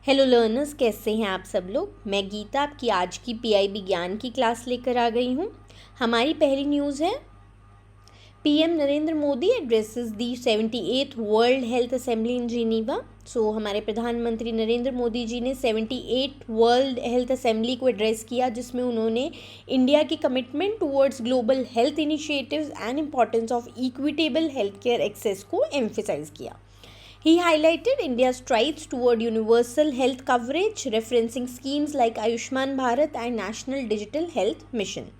Hello learners, कैसे हैं आप सब लोग। मैं गीता आपकी आज की पीआई विज्ञान की क्लास लेकर आ गई हूँ। हमारी पहली न्यूज़ है, PM Narendra Modi addresses the 78th world health assembly in Geneva. So हमारे प्रधानमंत्री नरेंद्र मोदी जी ने 78th वर्ल्ड हेल्थ असेंबली को एड्रेस किया, जिसमें उन्होंने इंडिया की commitment towards global health initiatives and importance of equitable health care access को एम्फेसाइज किया। He highlighted India's strides toward universal health coverage, referencing schemes like Ayushman Bharat and National Digital Health Mission.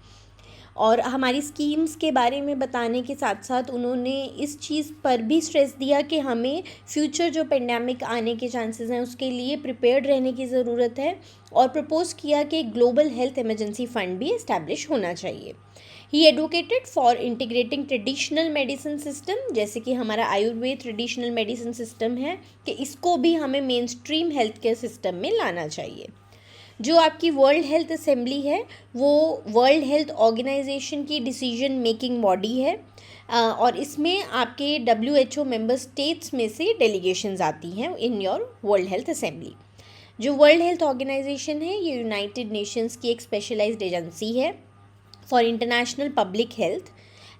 और हमारी schemes के बारे में बताने के साथ साथ उन्होंने इस चीज़ पर भी स्ट्रेस दिया कि हमें फ्यूचर जो पेंडेमिक आने के चांसेस हैं उसके लिए प्रिपेयर्ड रहने की ज़रूरत है, और प्रपोज किया कि ग्लोबल हेल्थ इमरजेंसी फंड भी इस्टेब्लिश होना चाहिए। ही advocated for integrating traditional medicine system, जैसे कि हमारा आयुर्वेद ट्रेडिशनल मेडिसिन सिस्टम है, कि इसको भी हमें main stream health care system में लाना चाहिए। जो आपकी वर्ल्ड हेल्थ असेंबली है वो वर्ल्ड हेल्थ ऑर्गेनाइजेशन की डिसीजन मेकिंग बॉडी है, और इसमें आपके WHO मेंबर स्टेट्स में से डेलीगेशंस आती हैं in your world health assembly. जो वर्ल्ड हेल्थ ऑर्गेनाइजेशन है ये यूनाइटेड नेशंस की एक स्पेशलाइज्ड एजेंसी है for international public health.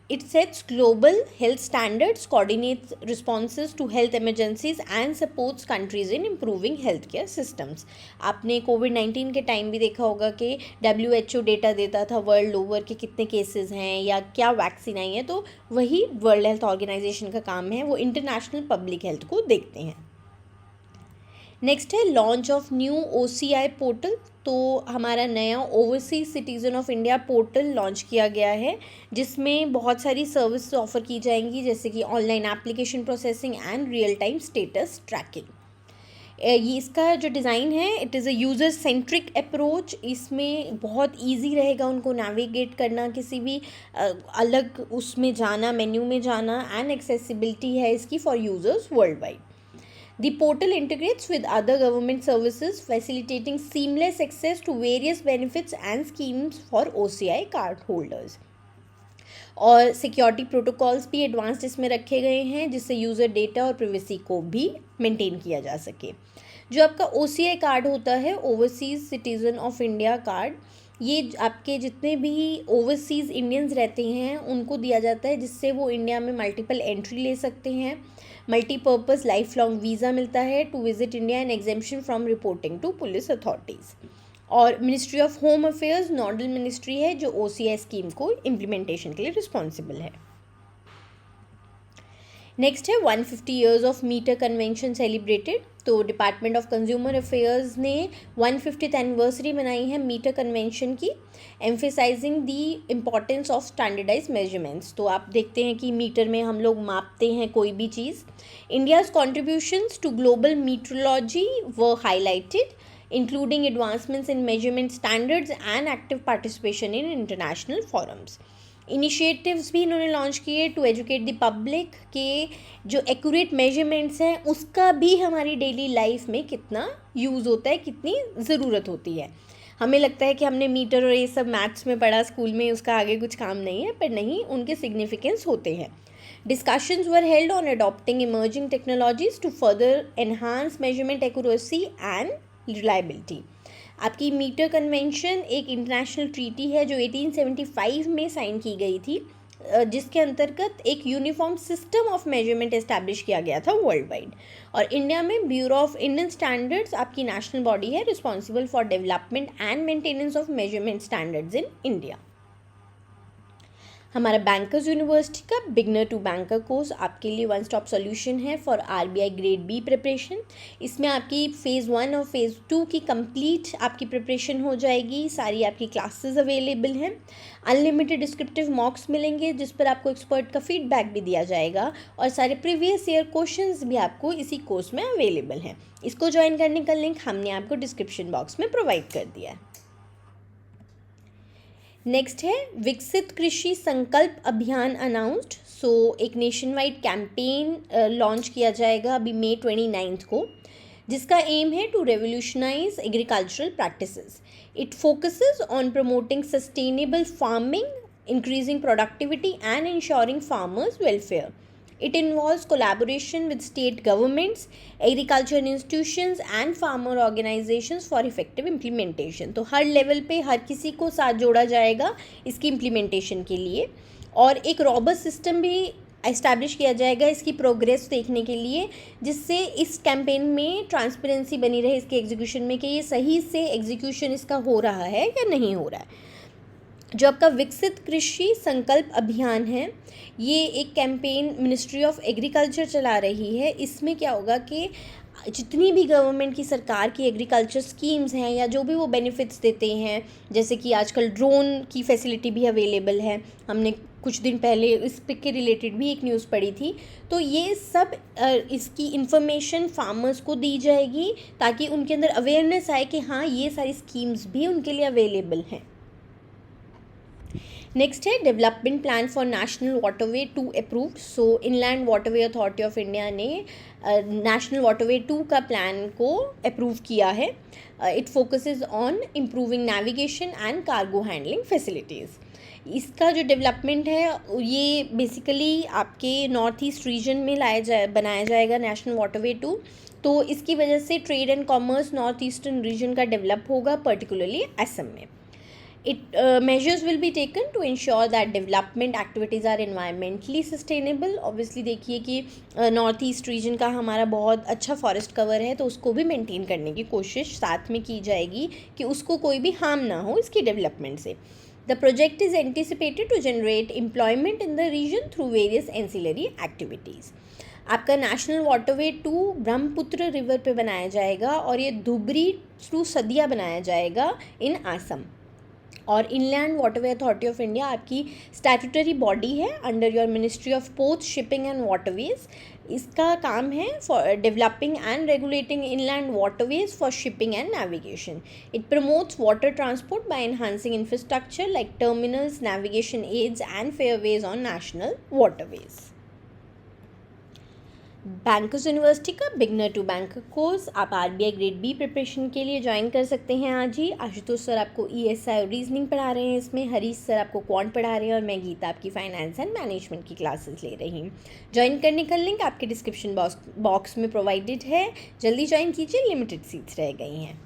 It sets global health standards, coordinates responses to health emergencies and supports countries in improving healthcare systems. आपने कोविड-19 के time भी देखा होगा कि WHO डेटा देता था वर्ल्ड ओवर के कितने केसेस हैं या क्या वैक्सीन आई है, तो वही वर्ल्ड हेल्थ ऑर्गेनाइजेशन का काम है, वो इंटरनेशनल पब्लिक हेल्थ को देखते हैं। नेक्स्ट है launch of new OCI portal. तो हमारा नया overseas citizen of India portal launch किया गया है, जिसमें बहुत सारी सर्विस ऑफर की जाएंगी, जैसे कि online application processing and real time status tracking. ये इसका जो डिज़ाइन है, it is a user centric approach. इसमें बहुत इजी रहेगा उनको नेविगेट करना, किसी भी अलग उसमें जाना, मेन्यू में जाना, एंड एक्सेसिबिलिटी है इसकी for users world wide. The portal integrates with other government services, facilitating seamless access to various benefits and schemes for OCI card holders. और सिक्योरिटी प्रोटोकॉल्स भी एडवांस्ड इसमें रखे गए हैं, जिससे यूज़र डेटा और प्रिवेसी को भी मेंटेन किया जा सके। जो आपका OCI कार्ड होता है, overseas citizen of India card, ये आपके जितने भी ओवरसीज़ इंडियंस रहते हैं उनको दिया जाता है, जिससे वो इंडिया में मल्टीपल एंट्री ले सकते हैं। मल्टीपर्पज़ लाइफ लॉन्ग वीज़ा मिलता है to visit India and exemption from reporting to police authorities. और ministry of home affairs nodal ministry है जो OCI स्कीम को इम्प्लीमेंटेशन के लिए रिस्पॉन्सिबल है। नेक्स्ट है 150 years of meter convention celebrated. तो डिपार्टमेंट ऑफ कंज्यूमर अफेयर्स ने 150th एनिवर्सरी मनाई है मीटर कन्वेंशन की, emphasizing the importance of standardise measurements. तो आप देखते हैं कि मीटर में हम लोग मापते हैं कोई भी चीज़। इंडियाज़ कॉन्ट्रीब्यूशंस टू ग्लोबल मीट्रोलॉजी व highlighted, including advancements in measurement standards and active participation in international forums. Initiatives भी इन्होंने लॉन्च किए टू एजुकेट द पब्लिक के जो एक्यूरेट मेजरमेंट्स हैं उसका भी हमारी डेली लाइफ में कितना यूज़ होता है, कितनी ज़रूरत होती है। हमें लगता है कि हमने मीटर और ये सब मैथ्स में पढ़ा स्कूल में, उसका आगे कुछ काम नहीं है, पर नहीं, उनके सिग्निफिकेंस होते हैं। Discussions were held on adopting emerging technologies to further enhance measurement accuracy and reliability. आपकी मीटर कन्वेंशन एक इंटरनेशनल ट्रीटी है जो 1875 में साइन की गई थी, जिसके अंतर्गत एक uniform system of measurement establish किया गया था वर्ल्ड वाइड। और इंडिया में ब्यूरो ऑफ इंडियन स्टैंडर्ड्स आपकी नेशनल बॉडी है responsible for development and maintenance of measurement standards in India. हमारा बैंकर्स यूनिवर्सिटी का बिगनर टू बैंकर कोर्स आपके लिए वन स्टॉप सॉल्यूशन है for RBI grade B preparation. इसमें आपकी फ़ेज़ 1 और फ़ेज़ 2 की कंप्लीट आपकी प्रिपरेशन हो जाएगी, सारी आपकी क्लासेस अवेलेबल हैं। अनलिमिटेड डिस्क्रिप्टिव मॉक्स मिलेंगे जिस पर आपको एक्सपर्ट का फीडबैक भी दिया जाएगा, और सारे प्रीवियस ईयर क्वेश्चंस भी आपको इसी कोर्स में अवेलेबल हैं। इसको ज्वाइन करने का लिंक हमने आपको डिस्क्रिप्शन बॉक्स में प्रोवाइड कर दिया है। नेक्स्ट है विकसित कृषि संकल्प अभियान अनाउंस्ड। सो एक नेशन वाइड कैंपेन लॉन्च किया जाएगा अभी May 29 को, जिसका एम है to revolutionise agricultural practices. It focuses on promoting sustainable farming, increasing productivity and ensuring farmers welfare. It involves collaboration with state governments, agriculture institutions and farmer organizations for effective implementation. तो हर level पे हर किसी को साथ जोड़ा जाएगा इसकी implementation के लिए, और एक रॉबस्ट सिस्टम भी एस्टैब्लिश किया जाएगा इसकी प्रोग्रेस देखने के लिए, जिससे इस कैंपेन में ट्रांसपेरेंसी बनी रहे इसके एग्जीक्यूशन में कि ये सही से एग्जीक्यूशन इसका हो रहा है या नहीं हो रहा है। जो आपका विकसित कृषि संकल्प अभियान है, ये एक कैंपेन मिनिस्ट्री ऑफ एग्रीकल्चर चला रही है। इसमें क्या होगा कि जितनी भी गवर्नमेंट की सरकार की एग्रीकल्चर स्कीम्स हैं या जो भी वो बेनिफिट्स देते हैं, जैसे कि आजकल ड्रोन की फैसिलिटी भी अवेलेबल है, हमने कुछ दिन पहले इस पे के रिलेटेड भी एक न्यूज़ पढ़ी थी, तो ये सब इसकी इन्फॉर्मेशन फार्मर्स को दी जाएगी ताकि उनके अंदर अवेयरनेस आए कि हाँ ये सारी स्कीम्स भी उनके लिए अवेलेबल हैं। नेक्स्ट है development plan for national waterway 2 approved. So inland waterway authority of India ने नेशनल वाटरवे 2 का प्लान को अप्रूव किया है। It focuses on improving navigation and cargo handling facilities. इसका जो डेवलपमेंट है ये बेसिकली आपके नॉर्थ ईस्ट रीजन में बनाया जाएगा नेशनल वाटरवे 2। तो इसकी वजह से trade and commerce north eastern region का डेवलप होगा, पर्टिकुलरली असम में। Measures will be taken to ensure that development activities are environmentally sustainable. Obviously देखिए कि नॉर्थ ईस्ट रीजन का हमारा बहुत अच्छा फॉरेस्ट कवर है, तो उसको भी मेंटेन करने की कोशिश साथ में की जाएगी कि उसको कोई भी हार्म ना हो इसकी डेवलपमेंट से। The project is anticipated to generate employment in the region through various ancillary activities. आपका नेशनल वाटरवे 2 ब्रह्मपुत्र रिवर पे बनाया जाएगा और ये धुबरी थ्रू सदिया बनाया जाएगा इन असम। और inland waterway authority of India आपकी स्टैट्यूटरी बॉडी है under your ministry of ports, shipping and waterways. इसका काम है for developing and regulating inland waterways for shipping and navigation. It promotes water transport by enhancing infrastructure like terminals, navigation aids and fairways on national waterways. Bankers university का beginner to banker course आप RBI grade B preparation के लिए join कर सकते हैं आज ही। Ashutosh sir आपको ESI और रीजनिंग पढ़ा रहे हैं इसमें, हरीश सर आपको क्वांट पढ़ा रहे हैं और मैं गीता आपकी फाइनेंस एंड मैनेजमेंट की क्लासेस ले रही हूँ। ज्वाइन करने का लिंक आपके डिस्क्रिप्शन बॉक्स में प्रोवाइडेड है, जल्दी ज्वाइन कीजिए, लिमिटेड सीट्स रह गई हैं।